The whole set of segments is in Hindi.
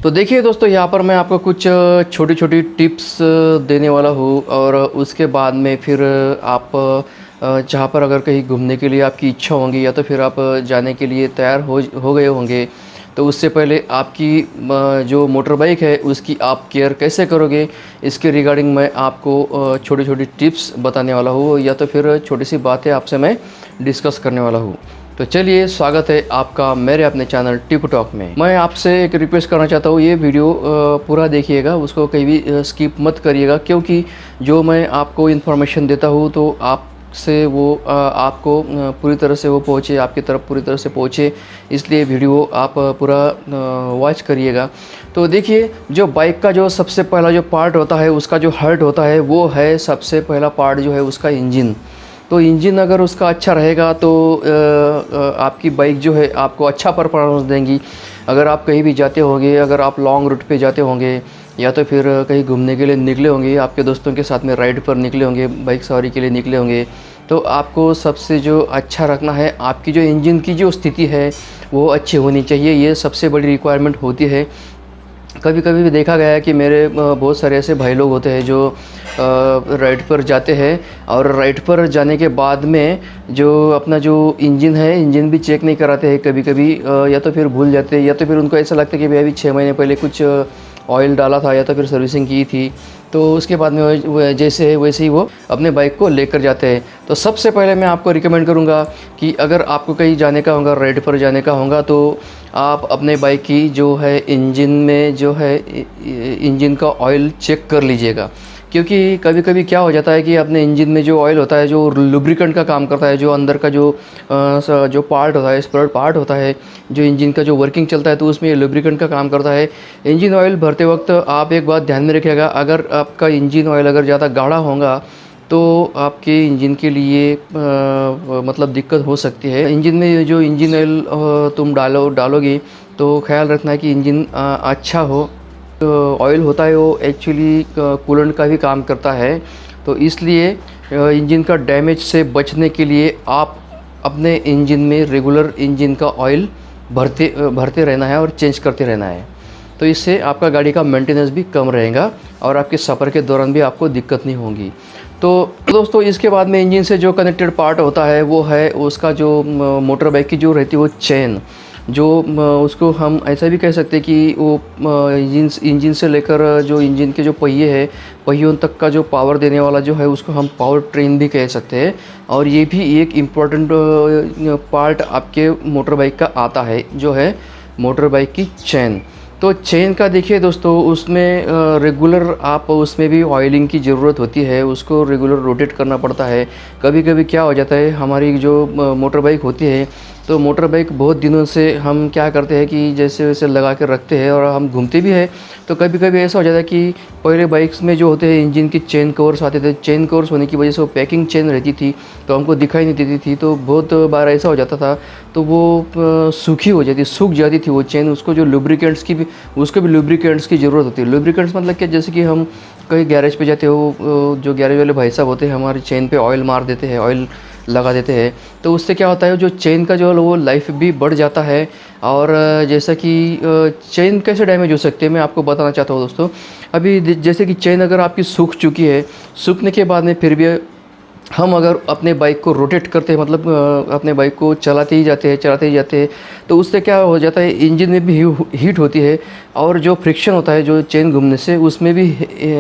तो देखिए दोस्तों, यहाँ पर मैं आपको कुछ छोटी छोटी टिप्स देने वाला हूँ और उसके बाद में फिर आप जहाँ पर अगर कहीं घूमने के लिए आपकी इच्छा होगी या तो फिर आप जाने के लिए तैयार हो गए होंगे, तो उससे पहले आपकी जो मोटर बाइक है उसकी आप केयर कैसे करोगे, इसके रिगार्डिंग मैं आपको छोटी छोटी टिप्स बताने वाला हूँ या तो फिर छोटी सी बातें आपसे मैं डिस्कस करने वाला हूँ। तो चलिए, स्वागत है आपका मेरे अपने चैनल टिप टॉक में। मैं आपसे एक रिक्वेस्ट करना चाहता हूँ, ये वीडियो पूरा देखिएगा, उसको कहीं भी स्किप मत करिएगा, क्योंकि जो मैं आपको इन्फॉर्मेशन देता हूँ तो आपसे वो आपको पूरी तरह से वो पहुँचे, आपकी तरफ पूरी तरह से पहुँचे, इसलिए वीडियो आप पूरा वॉच करिएगा। तो देखिए, जो बाइक का जो सबसे पहला जो पार्ट होता है, उसका जो हर्ट होता है, वो है सबसे पहला पार्ट जो है उसका इंजन। तो इंजन अगर उसका अच्छा रहेगा तो आपकी बाइक जो है आपको अच्छा परफॉर्मेंस देंगी। अगर आप कहीं भी जाते होंगे, अगर आप लॉन्ग रूट पे जाते होंगे या तो फिर कहीं घूमने के लिए निकले होंगे, आपके दोस्तों के साथ में राइड पर निकले होंगे, बाइक सवारी के लिए निकले होंगे, तो आपको सबसे जो अच्छा रखना है, आपकी जो इंजन की जो स्थिति है वो अच्छी होनी चाहिए। ये सबसे बड़ी रिक्वायरमेंट होती है। कभी कभी भी देखा गया है कि मेरे बहुत सारे ऐसे भाई लोग होते हैं जो राइड पर जाते हैं और राइड पर जाने के बाद में जो अपना जो इंजन है, इंजन भी चेक नहीं कराते हैं कभी कभी, या तो फिर भूल जाते हैं या तो फिर उनको ऐसा लगता है कि भाई अभी 6 महीने पहले कुछ ऑयल डाला था या तो फिर सर्विसिंग की थी, तो उसके बाद में जैसे है वैसे ही वो अपने बाइक को लेकर जाते हैं। तो सबसे पहले मैं आपको रिकमेंड करूँगा कि अगर आपको कहीं जाने का होगा, राइड पर जाने का होगा, तो आप अपने बाइक की जो है इंजन में जो है इंजन का ऑयल चेक कर लीजिएगा। क्योंकि कभी कभी क्या हो जाता है कि अपने इंजन में जो ऑयल होता है, जो लुब्रिकेंट का काम करता है, जो अंदर का जो पार्ट होता है, स्पेयर पार्ट होता है, जो इंजन का जो वर्किंग चलता है, तो उसमें लुब्रिकेंट का काम करता है। इंजन ऑयल भरते वक्त आप एक बात ध्यान में रखिएगा, अगर आपका इंजन ऑयल अगर ज़्यादा गाढ़ा होगा तो आपके इंजन के लिए मतलब दिक्कत हो सकती है। इंजन में जो इंजन ऑयल तुम डालोगे तो ख्याल रखना है कि इंजन अच्छा हो। ऑयल होता है वो एक्चुअली कूलेंट का भी काम करता है, तो इसलिए इंजन का डैमेज से बचने के लिए आप अपने इंजन में रेगुलर इंजन का ऑयल भरते रहना है और चेंज करते रहना है। तो इससे आपका गाड़ी का मेंटेनेंस भी कम रहेगा और आपके सफ़र के दौरान भी आपको दिक्कत नहीं होगी। तो दोस्तों, इसके बाद में इंजन से जो कनेक्टेड पार्ट होता है वो है उसका जो मोटर बाइक की जो रहती है वो चेन, जो उसको हम ऐसा भी कह सकते हैं कि वो इंजन से लेकर जो इंजन के जो पहिए हैं, पहियों तक का जो पावर देने वाला जो है उसको हम पावर ट्रेन भी कह सकते हैं। और ये भी एक इम्पॉर्टेंट पार्ट आपके मोटर बाइक का आता है, जो है मोटर बाइक की चेन। तो चेन का देखिए दोस्तों, उसमें रेगुलर आप उसमें भी ऑयलिंग की ज़रूरत होती है, उसको रेगुलर रोटेट करना पड़ता है। कभी कभी क्या हो जाता है, हमारी जो मोटर बाइक होती है, तो मोटर बाइक बहुत दिनों से हम क्या करते हैं कि जैसे वैसे लगा के रखते हैं और हम घूमते भी हैं, तो कभी कभी ऐसा हो जाता है कि पहले बाइक्स में जो होते हैं इंजन की चेन कवर्स आते थे, चेन कवर्स होने की वजह से वो पैकिंग चेन रहती थी तो हमको दिखाई नहीं देती थी, तो बहुत बार ऐसा हो जाता था तो वो सूखी हो जाती, सूख जाती थी वो चेन। उसको जो लुब्रिकेंट्स की भी उसको भी लुब्रिकेंट्स की ज़रूरत होती है। लुब्रिकेंट्स मतलब क्या, जैसे कि हम कहीं गैरेज पे जाते हो, जो गैरेज वाले भाई साहब होते हैं हमारी चेन पे ऑयल मार देते हैं, ऑयल लगा देते हैं, तो उससे क्या होता है जो चेन का जो वो लाइफ भी बढ़ जाता है। और जैसा कि चेन कैसे डैमेज हो सकती है मैं आपको बताना चाहता हूँ दोस्तों। अभी जैसे कि चेन अगर आपकी सूख चुकी है, सूखने के बाद में फिर भी हम अगर अपने बाइक को रोटेट करते हैं, मतलब अपने बाइक को चलाते ही जाते हैं, तो उससे क्या हो जाता है, इंजन में भी हीट होती है और जो फ्रिक्शन होता है जो चेन घूमने से, उसमें भी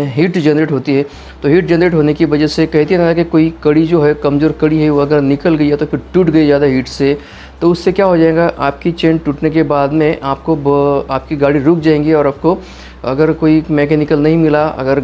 हीट जनरेट होती है। तो हीट जनरेट होने की वजह से कहते हैं ना कि कोई कड़ी जो है, कमज़ोर कड़ी है, वो अगर निकल गई या तो फिर टूट गई ज़्यादा हीट से, तो उससे क्या हो जाएगा, आपकी चेन टूटने के बाद में आपकी गाड़ी रुक जाएंगी और आपको अगर कोई मैकेनिकल नहीं मिला, अगर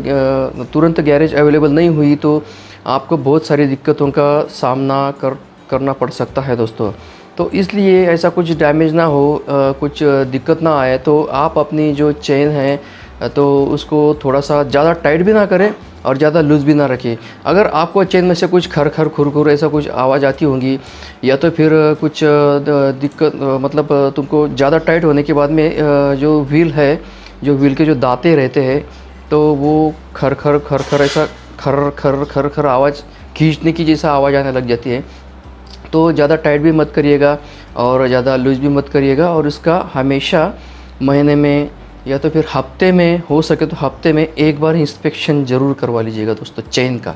तुरंत गैरेज अवेलेबल नहीं हुई, तो आपको बहुत सारी दिक्कतों का सामना करना पड़ सकता है दोस्तों। तो इसलिए ऐसा कुछ डैमेज ना हो, कुछ दिक्कत ना आए, तो आप अपनी जो चेन है तो उसको थोड़ा सा ज़्यादा टाइट भी ना करें और ज़्यादा लूज़ भी ना रखें। अगर आपको चेन में से कुछ खर खर खुर ऐसा कुछ आवाज़ आती होंगी या तो फिर कुछ दिक्कत, मतलब तुमको ज़्यादा टाइट होने के बाद में जो व्हील है, जो व्हील के जो दांते रहते हैं, तो वो खर खर ऐसा खर खर आवाज़, खींचने की जैसा आवाज़ आने लग जाती है। तो ज़्यादा टाइट भी मत करिएगा और ज़्यादा लूज़ भी मत करिएगा, और इसका हमेशा महीने में या तो फिर हफ्ते में, हो सके तो हफ्ते में एक बार इंस्पेक्शन ज़रूर करवा लीजिएगा दोस्तों चेन का,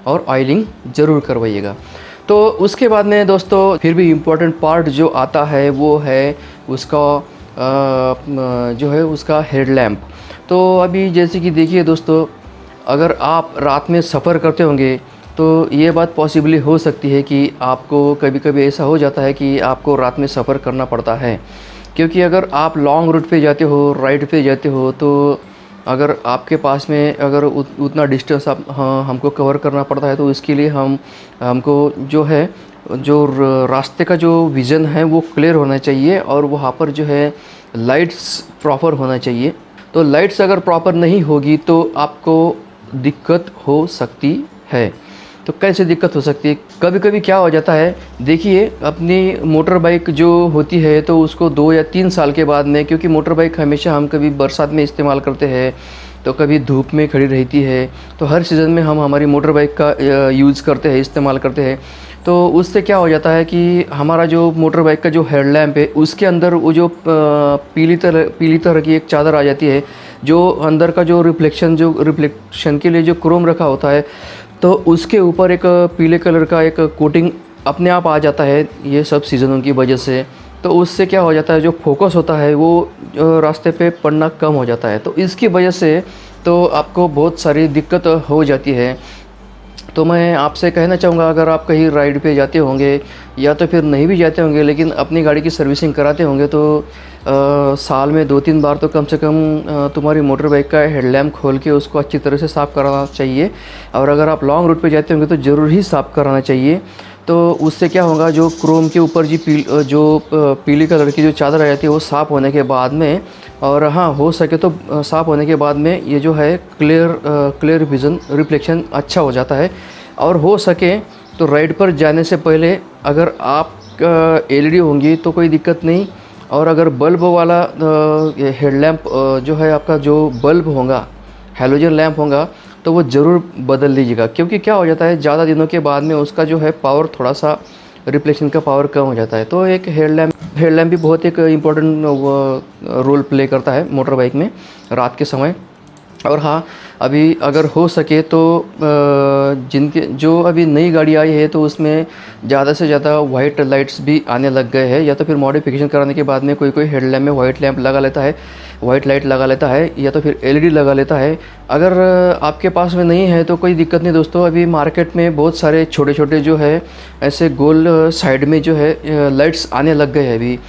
और ऑयलिंग ज़रूर करवाइएगा। तो उसके बाद में दोस्तों फिर भी इम्पोर्टेंट पार्ट जो आता है वो है उसका जो है उसका हेडलैम्प। तो अभी जैसे कि देखिए दोस्तों, अगर आप रात में सफ़र करते होंगे तो ये बात पॉसिबली हो सकती है कि आपको कभी कभी ऐसा हो जाता है कि आपको रात में सफ़र करना पड़ता है, क्योंकि अगर आप लॉन्ग रूट पे जाते हो, राइड पे जाते हो, तो अगर आपके पास में अगर उतना डिस्टेंस आप हमको कवर करना पड़ता है, तो इसके लिए हमको जो है जो रास्ते का जो विज़न है वो क्लियर होना चाहिए, और वहाँ पर जो है लाइट्स प्रॉपर होना चाहिए। तो लाइट्स अगर प्रॉपर नहीं होगी तो आपको दिक्कत हो सकती है। तो कैसे दिक्कत हो सकती है? कभी कभी क्या हो जाता है, देखिए अपनी मोटर बाइक जो होती है तो उसको 2 या 3 साल के बाद में, क्योंकि मोटर बाइक हमेशा हम कभी बरसात में इस्तेमाल करते हैं, तो कभी धूप में खड़ी रहती है, तो हर सीज़न में हम हमारी मोटर बाइक का यूज़ करते हैं, इस्तेमाल करते हैं। तो उससे क्या हो जाता है कि हमारा जो मोटर बाइक का जो हेडलैम्प है उसके अंदर वो जो पीली तरह की एक चादर आ जाती है, जो अंदर का जो रिफ्लेक्शन के लिए जो क्रोम रखा होता है, तो उसके ऊपर एक पीले कलर का एक कोटिंग अपने आप आ जाता है, ये सब सीज़नों की वजह से। तो उससे क्या हो जाता है, जो फोकस होता है वो रास्ते पे पड़ना कम हो जाता है, तो इसकी वजह से तो आपको बहुत सारी दिक्कत हो जाती है। तो मैं आपसे कहना चाहूँगा, अगर आप कहीं राइड पे जाते होंगे या तो फिर नहीं भी जाते होंगे लेकिन अपनी गाड़ी की सर्विसिंग कराते होंगे, तो साल में 2-3 बार तो कम से कम तुम्हारी मोटर बाइक का हेडलैम्प खोल के उसको अच्छी तरह से साफ़ कराना चाहिए। और अगर आप लॉन्ग रूट पे जाते होंगे तो ज़रूर ही साफ़ कराना चाहिए। तो उससे क्या होगा, जो क्रोम के ऊपर जो पीली कलर की जो चादर आ जाती है वो साफ़ होने के बाद में, और हाँ हो सके तो साफ़ होने के बाद में ये जो है क्लियर विज़न रिफ्लेक्शन अच्छा हो जाता है। और हो सके तो राइड पर जाने से पहले अगर आप एलईडी होंगी तो कोई दिक्कत नहीं, और अगर बल्ब वाला हेडलैम्प जो है आपका जो बल्ब होगा, हैलोजन लैंप होगा, तो वो ज़रूर बदल लीजिएगा। क्योंकि क्या हो जाता है, ज़्यादा दिनों के बाद में उसका जो है पावर थोड़ा सा रिफ्लेक्शन का पावर कम हो जाता है। तो एक हेडलैम्प भी बहुत एक इम्पोर्टेंट रोल प्ले करता है मोटर बाइक में रात के समय। और हाँ, अभी अगर हो सके तो जिनके जो अभी नई गाड़ी आई है तो उसमें ज़्यादा से ज़्यादा वाइट लाइट्स भी आने लग गए हैं, या तो फिर मॉडिफिकेशन कराने के बाद में कोई हेडलैम्प में वाइट लैंप लगा लेता है, वाइट लाइट लगा लेता है, या तो फिर एलईडी लगा लेता है। अगर आपके पास में नहीं है तो कोई दिक्कत नहीं दोस्तों, अभी मार्केट में बहुत सारे छोटे छोटे जो है ऐसे गोल साइड में जो है लाइट्स आने लग गए हैं अभी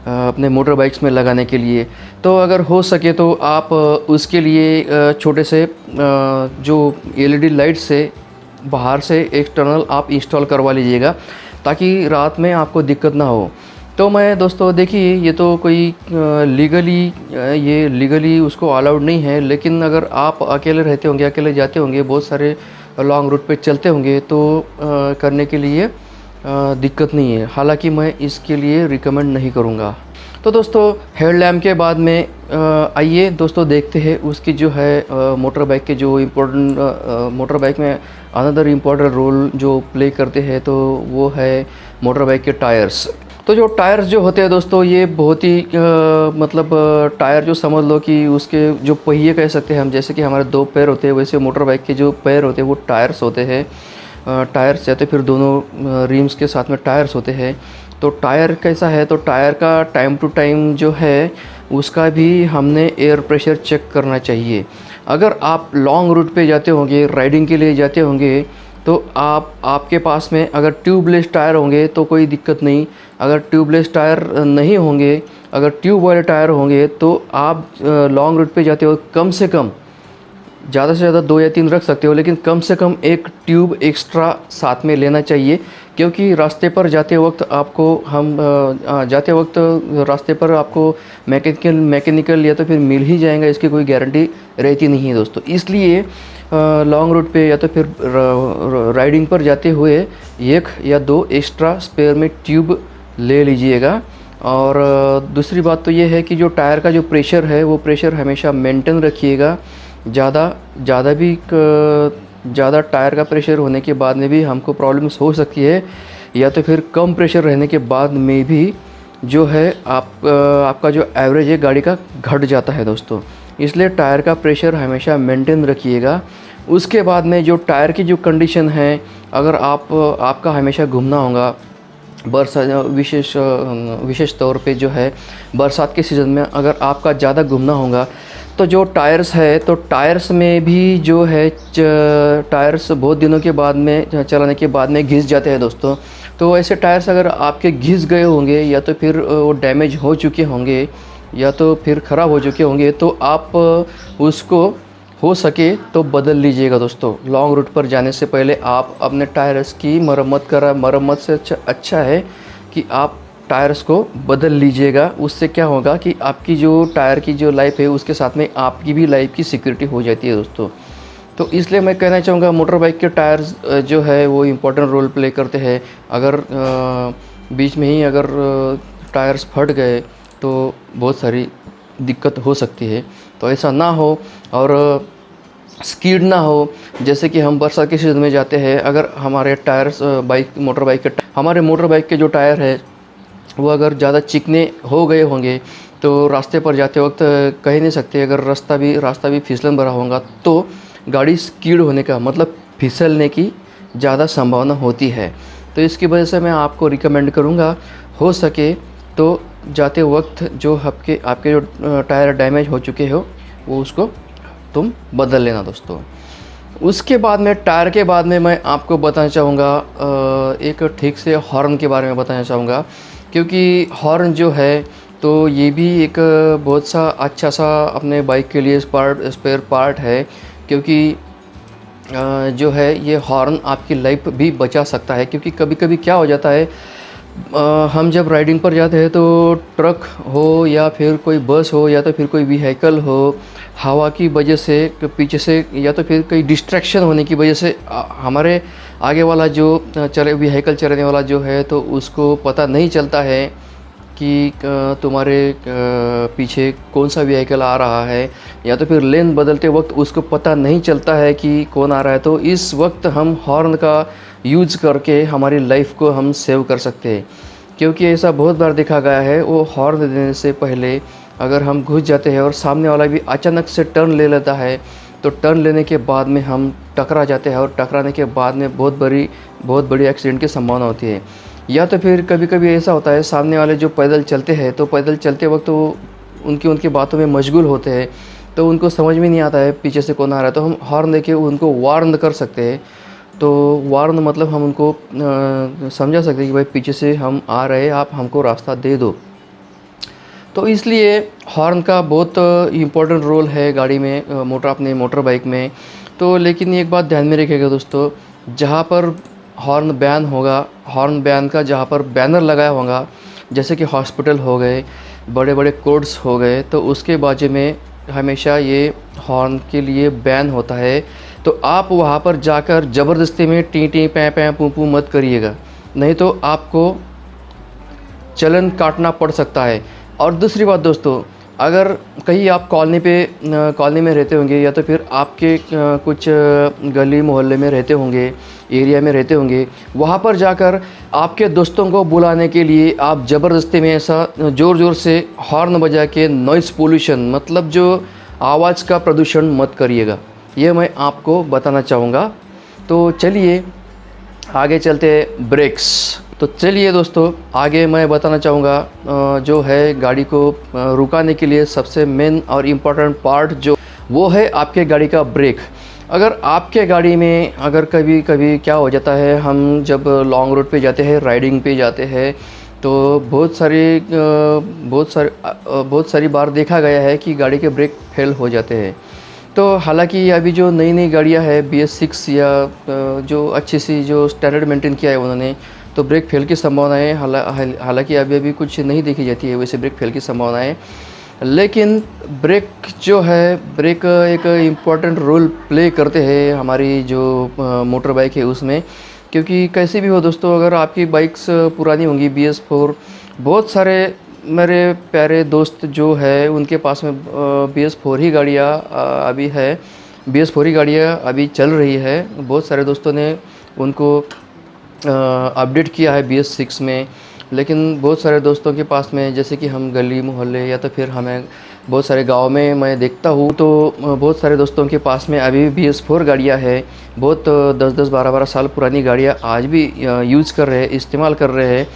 अपने मोटर बाइक्स में लगाने के लिए। तो अगर हो सके तो आप उसके लिए छोटे से जो एलईडी लाइट से बाहर से एक्सटर्नल आप इंस्टॉल करवा लीजिएगा, ताकि रात में आपको दिक्कत ना हो। तो मैं दोस्तों देखिए, ये तो कोई लीगली उसको अलाउड नहीं है, लेकिन अगर आप अकेले रहते होंगे, अकेले जाते होंगे, बहुत सारे लॉन्ग रूट पे चलते होंगे, तो करने के लिए दिक्कत नहीं है। हालांकि मैं इसके लिए रिकमेंड नहीं करूँगा। तो दोस्तों हेडलैम्प के बाद में आइए दोस्तों देखते हैं उसकी जो है मोटर बाइक के जो इम्पोर्टेंट मोटर बाइक में अनदर इम्पोर्टेंट रोल जो प्ले करते हैं, तो वो है मोटर बाइक के टायर्स। तो जो टायर्स जो होते हैं दोस्तों, ये बहुत ही मतलब टायर जो समझ लो कि उसके जो पहिए कह सकते हैं हम, जैसे कि हमारे 2 पैर होते हैं, वैसे मोटर बाइक के जो पैर होते हैं वो टायर्स होते हैं। टायर्स या तो फिर दोनों रिम्स के साथ में टायर्स होते हैं। तो टायर कैसा है, तो टायर का टाइम टू टाइम जो है उसका भी हमने एयर प्रेशर चेक करना चाहिए। अगर आप लॉन्ग रूट पे जाते होंगे, राइडिंग के लिए जाते होंगे, तो आपके पास में अगर ट्यूबलेस टायर होंगे तो कोई दिक्कत नहीं। अगर ट्यूबलेस टायर नहीं होंगे, अगर ट्यूब वाले टायर होंगे, तो आप लॉन्ग रूट पे जाते हो, कम से कम ज़्यादा से ज़्यादा 2 या 3 रख सकते हो, लेकिन कम से कम एक ट्यूब एक्स्ट्रा साथ में लेना चाहिए। क्योंकि रास्ते पर जाते वक्त रास्ते पर आपको मैकेनिकल या तो फिर मिल ही जाएगा, इसकी कोई गारंटी रहती नहीं है दोस्तों। इसलिए लॉन्ग रूट पे या तो फिर राइडिंग पर जाते हुए 1 या 2 एक्स्ट्रा स्पेयर में ट्यूब ले लीजिएगा। और दूसरी बात तो ये है कि जो टायर का जो प्रेशर है वो प्रेशर हमेशा मेंटेन रखिएगा। ज़्यादा टायर का प्रेशर होने के बाद में भी हमको प्रॉब्लम्स हो सकती है, या तो फिर कम प्रेशर रहने के बाद में भी जो है आपका जो एवरेज है गाड़ी का घट जाता है दोस्तों। इसलिए टायर का प्रेशर हमेशा मेंटेन रखिएगा। उसके बाद में जो टायर की जो कंडीशन है, अगर आपका हमेशा घूमना होगा बरसात, विशेष तौर पे जो है बरसात के सीज़न में अगर आपका ज़्यादा घूमना होगा, तो जो टायर्स है तो टायर्स में भी जो है टायर्स बहुत दिनों के बाद में चलाने के बाद में घिस जाते हैं दोस्तों। तो ऐसे टायर्स अगर आपके घिस गए होंगे या तो फिर वो डैमेज हो चुके होंगे या तो फिर ख़राब हो चुके होंगे, तो आप उसको हो सके तो बदल लीजिएगा दोस्तों। लॉन्ग रूट पर जाने से पहले आप अपने टायर्स की मरम्मत से अच्छा है कि आप टायर्स को बदल लीजिएगा। उससे क्या होगा कि आपकी जो टायर की जो लाइफ है उसके साथ में आपकी भी लाइफ की सिक्योरिटी हो जाती है दोस्तों। तो इसलिए मैं कहना चाहूँगा मोटर बाइक के टायर्स जो है वो इम्पोर्टेंट रोल प्ले करते हैं। अगर बीच में ही अगर टायर्स फट गए तो बहुत सारी दिक्कत हो सकती है। तो ऐसा ना हो और स्कीड ना हो। जैसे कि हम बरसात के सीज़न में जाते हैं, अगर हमारे टायर्स हमारे मोटर बाइक के जो टायर है वो अगर ज़्यादा चिकने हो गए होंगे तो रास्ते पर जाते वक्त कह नहीं सकते। अगर रास्ता भी फिसलन भरा होगा तो गाड़ी स्कीड होने का मतलब फिसलने की ज़्यादा संभावना होती है। तो इसकी वजह से मैं आपको रिकमेंड करूँगा, हो सके तो जाते वक्त जो आपके जो टायर डैमेज हो चुके हो वो उसको तुम बदल लेना दोस्तों। उसके बाद में टायर के बाद में मैं आपको बताना चाहूँगा एक ठीक से हॉर्न के बारे में बताना चाहूँगा, क्योंकि हॉर्न जो है तो ये भी एक बहुत सा अच्छा सा अपने बाइक के लिए स्पेयर पार्ट है। क्योंकि जो है ये हॉर्न आपकी लाइफ भी बचा सकता है। क्योंकि कभी-कभी क्या हो जाता है, हम जब राइडिंग पर जाते हैं तो ट्रक हो या फिर कोई बस हो या तो फिर कोई व्हीकल हो, हवा की वजह से पीछे से या तो फिर कोई डिस्ट्रैक्शन होने की वजह से हमारे आगे वाला जो व्हीकल चलाने वाला जो है तो उसको पता नहीं चलता है कि तुम्हारे पीछे कौन सा व्हीकल आ रहा है, या तो फिर लेन बदलते वक्त उसको पता नहीं चलता है कि कौन आ रहा है। तो इस वक्त हम हॉर्न का यूज़ करके हमारी लाइफ को हम सेव कर सकते हैं। क्योंकि ऐसा बहुत बार देखा गया है, वो हॉर्न देने से पहले अगर हम घुस जाते हैं और सामने वाला भी अचानक से टर्न ले लेता है, तो टर्न लेने के बाद में हम टकरा जाते हैं और टकराने के बाद में बहुत बड़ी एक्सीडेंट की संभावना होती है। या तो फिर कभी-कभी ऐसा होता है, सामने वाले जो पैदल चलते हैं तो पैदल चलते वक्त वो उनकी बातों में मशगूल होते हैं, तो उनको समझ में नहीं आता है पीछे से कौन आ रहा है। तो हम हॉर्न देके उनको वार्न कर सकते हैं। तो वार्न मतलब हम उनको समझा सकते हैं कि भाई पीछे से हम आ रहे हैं, आप हमको रास्ता दे दो। तो इसलिए हॉर्न का बहुत इम्पोर्टेंट रोल है गाड़ी में, अपने मोटर बाइक में। तो लेकिन एक बात ध्यान में रखिएगा दोस्तों, जहाँ पर हॉर्न बैन होगा, हॉर्न बैन का जहाँ पर बैनर लगाया होगा, जैसे कि हॉस्पिटल हो गए, बड़े-बड़े कोर्ट्स हो गए, तो उसके बाजू में हमेशा ये हॉर्न के लिए बैन होता है। तो आप वहाँ पर जाकर ज़बरदस्ती में टी टी पैं पैं पू पू मत करिएगा, नहीं तो आपको चलन काटना पड़ सकता है। और दूसरी बात दोस्तों, अगर कहीं आप कॉलोनी में रहते होंगे या तो फिर आपके कुछ गली मोहल्ले में रहते होंगे, एरिया में रहते होंगे, वहाँ पर जाकर आपके दोस्तों को बुलाने के लिए आप ज़बरदस्ती में ऐसा ज़ोर-ज़ोर से हॉर्न बजा के नॉइज़ पोल्यूशन मतलब जो आवाज़ का प्रदूषण मत करिएगा। ये मैं आपको बताना चाहूँगा। तो चलिए आगे चलते हैं ब्रेक्स। तो चलिए दोस्तों, आगे मैं बताना चाहूँगा जो है गाड़ी को रुकाने के लिए सबसे मेन और इम्पोर्टेंट पार्ट जो वो है आपके गाड़ी का ब्रेक। अगर आपके गाड़ी में अगर कभी क्या हो जाता है, हम जब लॉन्ग रूट पे जाते हैं, राइडिंग पे जाते हैं, तो बहुत सारी बार देखा गया है कि गाड़ी के ब्रेक फेल हो जाते हैं। तो हालांकि अभी जो नई गाड़ियां है BS6 या जो अच्छी सी जो स्टैंडर्ड मेंटेन किया है उन्होंने, तो ब्रेक फेल की संभावनाएँ हालांकि अभी कुछ नहीं देखी जाती है वैसे ब्रेक फेल की संभावनाएँ। लेकिन ब्रेक एक इम्पॉर्टेंट रोल प्ले करते हैं हमारी जो मोटर बाइक है उसमें। क्योंकि कैसे भी हो दोस्तों, अगर आपकी बाइक्स पुरानी होंगी BS4, बहुत सारे मेरे प्यारे दोस्त जो है उनके पास में BS4 ही गाड़ियाँ अभी है, BS4 ही गाड़ियाँ अभी चल रही है। बहुत सारे दोस्तों ने उनको अपडेट किया है BS6 में। लेकिन बहुत सारे दोस्तों के पास में, जैसे कि हम गली मोहल्ले या तो फिर हमें बहुत सारे गाँव में मैं देखता हूँ, तो बहुत सारे दोस्तों के पास में अभी भी BS4 गाड़ियाँ है। बहुत 10-10 12-12 साल पुरानी गाड़ियाँ आज भी यूज़ कर रहे हैं, इस्तेमाल कर रहे हैं।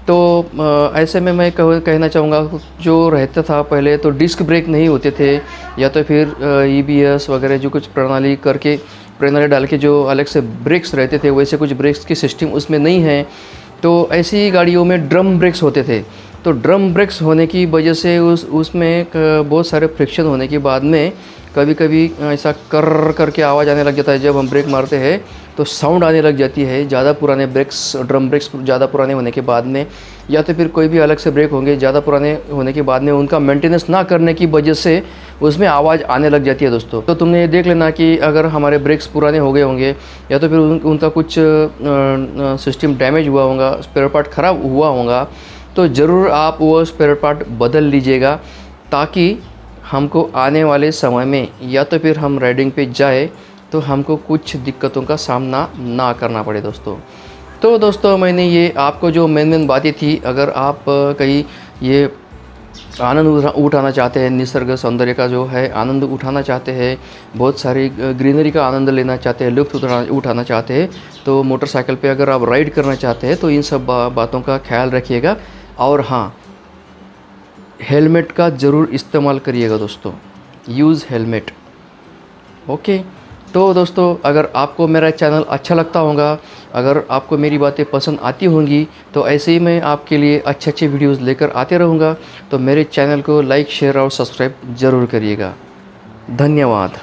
तो ऐसे में मैं कहना चाहूँगा, जो रहता था पहले तो डिस्क ब्रेक नहीं होते थे, या तो फिर EBS वगैरह जो कुछ प्रणाली डाल के जो अलग से ब्रेक्स रहते थे, वैसे कुछ ब्रेक्स की सिस्टम उसमें नहीं है। तो ऐसी गाड़ियों में ड्रम ब्रेक्स होते थे। तो ड्रम ब्रेक्स होने की वजह से उसमें बहुत सारे फ्रिक्शन होने के बाद में कभी-कभी ऐसा कर करके आवाज़ आने लग जाता है। जब हम ब्रेक मारते हैं तो साउंड आने लग जाती है। ज़्यादा पुराने ब्रेक्स, ड्रम ब्रेक्स ज़्यादा पुराने होने के बाद में, या तो फिर कोई भी अलग से ब्रेक होंगे ज़्यादा पुराने होने के बाद में, उनका मेंटेनेंस ना करने की वजह से उसमें आवाज़ आने लग जाती है दोस्तों। तो तुमने ये देख लेना कि अगर हमारे ब्रेक्स पुराने हो गए होंगे, या तो फिर उनका कुछ सिस्टम डैमेज हुआ होगा, स्पेयर पार्ट ख़राब हुआ होगा, तो ज़रूर आप वो स्पेयर पार्ट बदल लीजिएगा, ताकि हमको आने वाले समय में या तो फिर हम राइडिंग पे जाए तो हमको कुछ दिक्कतों का सामना ना करना पड़े दोस्तों। तो दोस्तों, मैंने ये आपको जो मेन बातें थी, अगर आप कहीं ये आनंद उठाना चाहते हैं, निसर्ग सौंदर्य का जो है आनंद उठाना चाहते हैं, बहुत सारी ग्रीनरी का आनंद लेना चाहते हैं, लुत्फ़ उठाना चाहते हैं, तो मोटरसाइकिल पे अगर आप राइड करना चाहते हैं तो इन सब बातों का ख्याल रखिएगा। और हाँ, हेलमेट का ज़रूर इस्तेमाल करिएगा दोस्तों, यूज़ हेलमेट। ओके। तो दोस्तों, अगर आपको मेरा चैनल अच्छा लगता होगा, अगर आपको मेरी बातें पसंद आती होंगी, तो ऐसे ही मैं आपके लिए अच्छे वीडियोस लेकर आते रहूँगा। तो मेरे चैनल को लाइक, शेयर और सब्सक्राइब ज़रूर करिएगा। धन्यवाद।